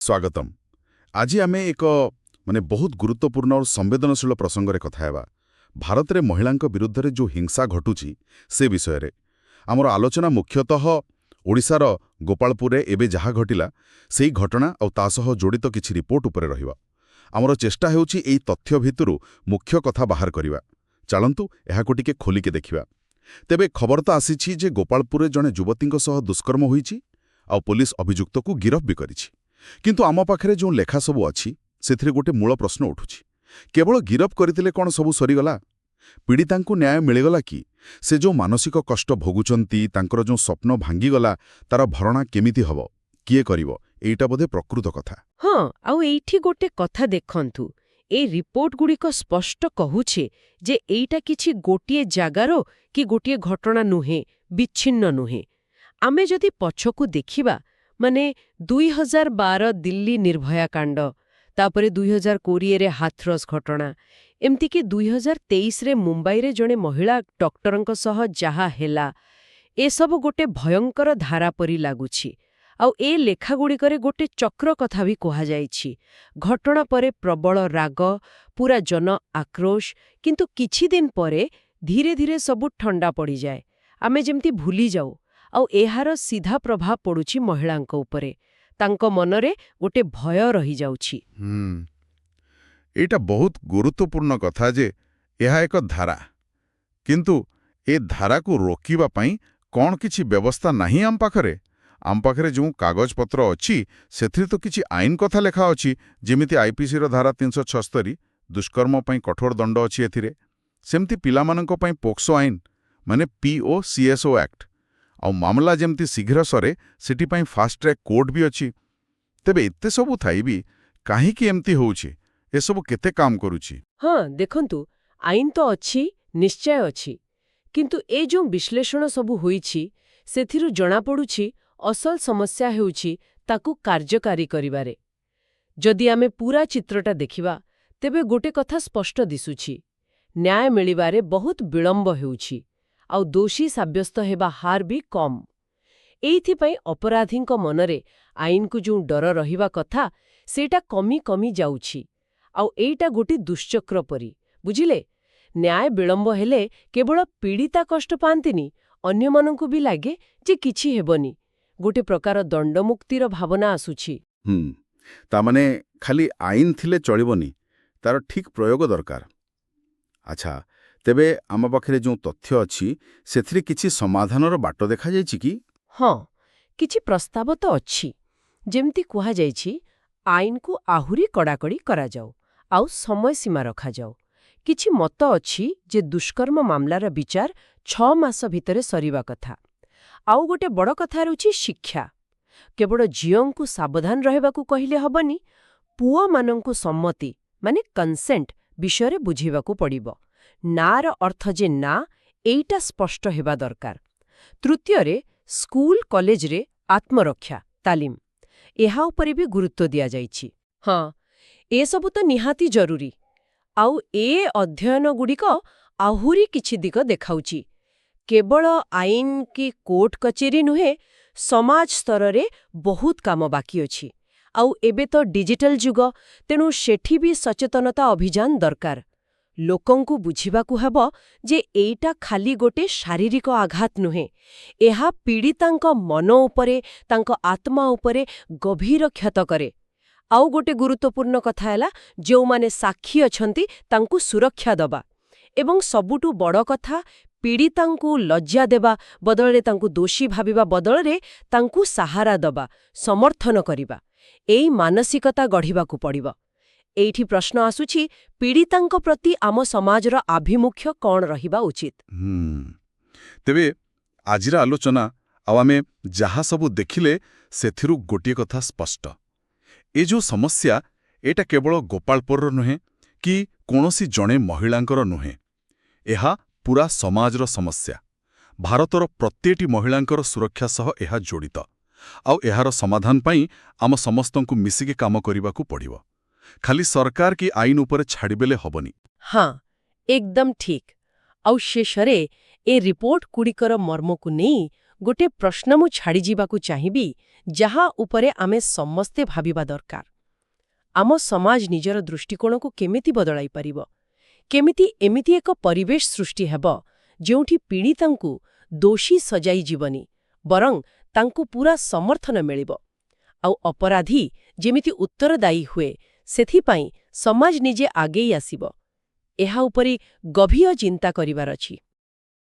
ସ୍ୱାଗତମ୍। ଆଜି ଆମେ ଏକ ବହୁତ ଗୁରୁତ୍ୱପୂର୍ଣ୍ଣ ଓ ସମ୍ବେଦନଶୀଳ ପ୍ରସଙ୍ଗରେ କଥା ହେବା। ଭାରତରେ ମହିଳାଙ୍କ ବିରୁଦ୍ଧରେ ଯେଉଁ ହିଂସା ଘଟୁଛି ସେ ବିଷୟରେ ଆମର ଆଲୋଚନା ମୁଖ୍ୟତଃ ଓଡ଼ିଶାର ଗୋପାଳପୁରରେ ଏବେ ଯାହା ଘଟିଲା ସେହି ଘଟଣା ଆଉ ତା ସହ ଜଡ଼ିତ କିଛି ରିପୋର୍ଟ ଉପରେ ରହିବ। ଆମର ଚେଷ୍ଟା ହେଉଛି ଏହି ତଥ୍ୟ ଭିତରୁ ମୁଖ୍ୟ କଥା ବାହାର କରିବା। ଚାଲନ୍ତୁ ଏହାକୁ ଟିକେ ଖୋଲିକି ଦେଖିବା। ତେବେ ଖବର ତ ଆସିଛି ଯେ ଗୋପାଳପୁରରେ ଜଣେ ଯୁବତୀଙ୍କ ସହ ଦୁଷ୍କର୍ମ ହୋଇଛି ଆଉ ପୋଲିସ ଅଭିଯୁକ୍ତକୁ ଗିରଫ ବି କରିଛି। କିନ୍ତୁ ଆମ ପାଖରେ ଯେଉଁ ଲେଖା ସବୁ ଅଛି ସେଥିରେ ଗୋଟେ ମୂଳ ପ୍ରଶ୍ନ ଉଠୁଛି। କେବଳ ଗିରଫ କରିଥିଲେ କ'ଣ ସବୁ ସରିଗଲା? ପୀଡ଼ିତାଙ୍କୁ ନ୍ୟାୟ ମିଳିଗଲା କି? ସେ ଯେଉଁ ମାନସିକ କଷ୍ଟ ଭୋଗୁଛନ୍ତି, ତାଙ୍କର ଯେଉଁ ସ୍ୱପ୍ନ ଭାଙ୍ଗିଗଲା, ତାର ଭରଣା କେମିତି ହେବ? କିଏ କରିବ? ଏଇଟା ବୋଧେ ପ୍ରକୃତ କଥା। ହଁ, ଆଉ ଏଇଠି ଗୋଟେ କଥା ଦେଖନ୍ତୁ। ଏ ରିପୋର୍ଟଗୁଡ଼ିକ ସ୍ପଷ୍ଟ କହୁଛି ଯେ ଏଇଟା କିଛି ଗୋଟିଏ ଜାଗାର କି ଗୋଟିଏ ଘଟଣା ନୁହେଁ, ବିଚ୍ଛିନ୍ନ ନୁହେଁ। ଆମେ ଯଦି ପଛକୁ ଦେଖିବା, ମାନେ 2012 ଦିଲ୍ଲୀ ନିର୍ଭୟା କାଣ୍ଡ, ତାପରେ 2020ରେ ହାଥରସ୍ ଘଟଣା, ଏମିତିକି 2023ରେ ମୁମ୍ବାଇରେ ଜଣେ ମହିଳା ଡକ୍ଟରଙ୍କ ସହ ଯାହା ହେଲା, ଏସବୁ ଗୋଟେ ଭୟଙ୍କର ଧାରା ପରି ଲାଗୁଛି। ଆଉ ଏ ଲେଖାଗୁଡ଼ିକରେ ଗୋଟେ ଚକ୍ର କଥା ବି କୁହାଯାଇଛି। ଘଟଣା ପରେ ପ୍ରବଳ ରାଗ, ପୁରା ଜନ ଆକ୍ରୋଶ, କିନ୍ତୁ କିଛି ଦିନ ପରେ ଧୀରେ ଧୀରେ ସବୁ ଥଣ୍ଡା ପଡ଼ିଯାଏ। ଆମେ ଯେମିତି ଭୁଲିଯାଉ। ଆଉ ଏହାର ସିଧା ପ୍ରଭାବ ପଡ଼ୁଛି ମହିଳାଙ୍କ ଉପରେ। ତାଙ୍କ ମନରେ ଗୋଟେ ଭୟ ରହିଯାଉଛି। ଏଇଟା ବହୁତ ଗୁରୁତ୍ୱପୂର୍ଣ୍ଣ କଥା ଯେ ଏହା ଏକ ଧାରା। କିନ୍ତୁ ଏ ଧାରାକୁ ରୋକିବା ପାଇଁ କ'ଣ କିଛି ବ୍ୟବସ୍ଥା ନାହିଁ ଆମ ପାଖରେ? ଆମ ପାଖରେ ଯେଉଁ କାଗଜପତ୍ର ଅଛି ସେଥିରେ ତ କିଛି ଆଇନ କଥା ଲେଖା ଅଛି, ଯେମିତି ଆଇପିସିର ଧାରା 376, ଦୁଷ୍କର୍ମ ପାଇଁ କଠୋର ଦଣ୍ଡ ଅଛି ଏଥିରେ। ସେମିତି ପିଲାମାନଙ୍କ ପାଇଁ ପୋକ୍ସୋ ଆଇନ, ମାନେ POCSO ଆକ୍ଟ। ଆଉ ମାମଲା ଯେମିତି ଶୀଘ୍ର ସରେ ସେଥିପାଇଁ ଫାଷ୍ଟ ଟ୍ରାକ୍ କୋର୍ଟ ବି ଅଛି। ତେବେ ଏତେ ସବୁ ଥାଇ ବି କାହିଁକି ଏମିତି ହେଉଛି? ଏସବୁ କେତେ କାମ କରୁଛି? ହଁ, ଦେଖନ୍ତୁ, ଆଇନ ତ ଅଛି, ନିଶ୍ଚୟ ଅଛି। କିନ୍ତୁ ଏ ଯେଉଁ ବିଶ୍ଳେଷଣ ସବୁ ହୋଇଛି ସେଥିରୁ ଜଣାପଡ଼ୁଛି ଅସଲ ସମସ୍ୟା ହେଉଛି ତାକୁ କାର୍ଯ୍ୟକାରୀ କରିବାରେ। ଯଦି ଆମେ ପୁରା ଚିତ୍ରଟା ଦେଖିବା, ତେବେ ଗୋଟେ କଥା ସ୍ପଷ୍ଟ ଦିଶୁଛି। ନ୍ୟାୟ ମିଳିବାରେ ବହୁତ ବିଳମ୍ବ ହେଉଛି, ଆଉ ଦୋଷୀ ସାବ୍ୟସ୍ତ ହେବା ହାର ବି କମ୍। ଏଇଥିପାଇଁ ଅପରାଧୀଙ୍କ ମନରେ ଆଇନକୁ ଯେଉଁ ଡର ରହିବା କଥା, ସେଇଟା କମି କମି ଯାଉଛି। ଆଉ ଏଇଟା ଗୋଟେ ଦୁଶ୍ଚକ୍ର ପରି, ବୁଝିଲେ? ନ୍ୟାୟ ବିଳମ୍ବ ହେଲେ କେବଳ ପୀଡ଼ିତା କଷ୍ଟ ପାଆନ୍ତିନି, ଅନ୍ୟମାନଙ୍କୁ ବି ଲାଗେ ଯେ କିଛି ହେବନି। ଗୋଟେ ପ୍ରକାର ଦଣ୍ଡମୁକ୍ତିର ଭାବନା ଆସୁଛି। ତାମାନେ ଖାଲି ଆଇନ ଥିଲେ ଚଳିବନି, ତାର ଠିକ୍ ପ୍ରୟୋଗ ଦରକାର। ଆଚ୍ଛା, ତେବେ ଆମ ପାଖରେ ଯେଉଁ ତଥ୍ୟ ଅଛି ସେଥିରେ କିଛି ସମାଧାନର ବାଟ ଦେଖାଯାଇଛି କି? ହଁ, କିଛି ପ୍ରସ୍ତାବ ତ ଅଛି। ଯେମିତି କୁହାଯାଇଛି, ଆଇନକୁ ଆହୁରି କଡ଼ାକଡ଼ି କରାଯାଉ, ଆଉ ସମୟସୀମା ରଖାଯାଉ। କିଛି ମତ ଅଛି ଯେ ଦୁଷ୍କର୍ମ ମାମଲାର ବିଚାର 6 ମାସ ଭିତରେ ସରିବା କଥା। ଆଉ ଗୋଟେ ବଡ଼ କଥା ହେଉଛି ଶିକ୍ଷା। କେବଳ ଝିଅଙ୍କୁ ସାବଧାନ ରହିବାକୁ କହିଲେ ହବନି, ପୁଅମାନଙ୍କୁ ସମ୍ମତି, ମାନେ କନସେଣ୍ଟ ବିଷୟରେ ବୁଝିବାକୁ ପଡ଼ିବ। ନାର ଅର୍ଥ ଯେ ନା, ଏଇଟା ସ୍ପଷ୍ଟ ହେବା ଦରକାର। ତୃତୀୟରେ, ସ୍କୁଲ କଲେଜରେ ଆତ୍ମରକ୍ଷା ତାଲିମ, ଏହା ଉପରେ ବି ଗୁରୁତ୍ୱ ଦିଆଯାଇଛି। ହଁ, ଏସବୁ ତ ନିହାତି ଜରୁରୀ। ଆଉ ଏ ଅଧ୍ୟୟନଗୁଡ଼ିକ ଆହୁରି କିଛି ଦିଗ ଦେଖାଉଛି। କେବଳ ଆଇନ କି କୋର୍ଟ କଚେରୀ ନୁହେଁ, ସମାଜ ସ୍ତରରେ ବହୁତ କାମ ବାକି ଅଛି। ଆଉ ଏବେ ତ ଡିଜିଟାଲ ଯୁଗ, ତେଣୁ ସେଠି ବି ସଚେତନତା ଅଭିଯାନ ଦରକାର। ଲୋକଙ୍କୁ ବୁଝିବାକୁ ହେବ ଯେ ଏଇଟା ଖାଲି ଗୋଟେ ଶାରୀରିକ ଆଘାତ ନୁହେଁ, ଏହା ପୀଡ଼ିତାଙ୍କ ମନ ଉପରେ, ତାଙ୍କ ଆତ୍ମା ଉପରେ ଗଭୀର କ୍ଷତ କରେ। ଆଉ ଗୋଟେ ଗୁରୁତ୍ୱପୂର୍ଣ୍ଣ କଥା ହେଲା, ଯେଉଁମାନେ ସାକ୍ଷୀ ଅଛନ୍ତି ତାଙ୍କୁ ସୁରକ୍ଷା ଦେବା। ଏବଂ ସବୁଠୁ ବଡ଼ କଥା, ପୀଡ଼ିତାଙ୍କୁ ଲଜ୍ଜା ଦେବା ବଦଳରେ, ତାଙ୍କୁ ଦୋଷୀ ଭାବିବା ବଦଳରେ ତାଙ୍କୁ ସାହାରା ଦେବା, ସମର୍ଥନ କରିବା। ଏଇ ମାନସିକତା ଗଢ଼ିବାକୁ ପଡ଼ିବ। ଏଇଠି ପ୍ରଶ୍ନ ଆସୁଛି, ପୀଡ଼ିତାଙ୍କ ପ୍ରତି ଆମ ସମାଜର ଆଭିମୁଖ୍ୟ କ'ଣ ରହିବା ଉଚିତ? ତେବେ ଆଜିର ଆଲୋଚନା ଆଉ ଆମେ ଯାହା ସବୁ ଦେଖିଲେ ସେଥିରୁ ଗୋଟିଏ କଥା ସ୍ପଷ୍ଟ। ଏ ଯେଉଁ ସମସ୍ୟା, ଏଇଟା କେବଳ ଗୋପାଳପୁରର ନୁହେଁ କି କୌଣସି ଜଣେ ମହିଳାଙ୍କର ନୁହେଁ। ଏହା ପୁରା ସମାଜର ସମସ୍ୟା। ଭାରତର ପ୍ରତ୍ୟେକଟି ମହିଳାଙ୍କର ସୁରକ୍ଷା ସହ ଏହା ଜଡ଼ିତ। ଆଉ ଏହାର ସମାଧାନ ପାଇଁ ଆମ ସମସ୍ତଙ୍କୁ ମିଶିକି କାମ କରିବାକୁ ପଡ଼ିବ। ଖାଲି ସରକାର କି ଆଇନ ଉପରେ ଛାଡ଼ିଦେଲେ ହବନି। ହଁ, ଏକଦମ ଠିକ୍। ଆଉ ଶେଷରେ ଏ ରିପୋର୍ଟଗୁଡ଼ିକର ମର୍ମକୁ ନେଇ ଗୋଟେ ପ୍ରଶ୍ନ ମୁଁ ଛାଡ଼ିଯିବାକୁ ଚାହିଁବି, ଯାହା ଉପରେ ଆମେ ସମସ୍ତେ ଭାବିବା ଦରକାର। ଆମ ସମାଜ ନିଜର ଦୃଷ୍ଟିକୋଣକୁ କେମିତି ବଦଳାଇ ପାରିବ? କେମିତି ଏମିତି ଏକ ପରିବେଶ ସୃଷ୍ଟି ହେବ ଯେଉଁଠି ପୀଡ଼ିତାଙ୍କୁ ଦୋଷୀ ସଜାଇ ଯିବନି, ବରଂ ତାଙ୍କୁ ପୂରା ସମର୍ଥନ ମିଳିବ? ଆଉ ଅପରାଧୀ ଯେମିତି ଉତ୍ତରଦାୟୀ ହୁଏ, ସେଥିପାଇଁ ସମାଜ ନିଜେ ଆଗେଇ ଆସିବ। ଏହା ଉପରେ ଗଭୀର ଚିନ୍ତା କରିବାର ଅଛି।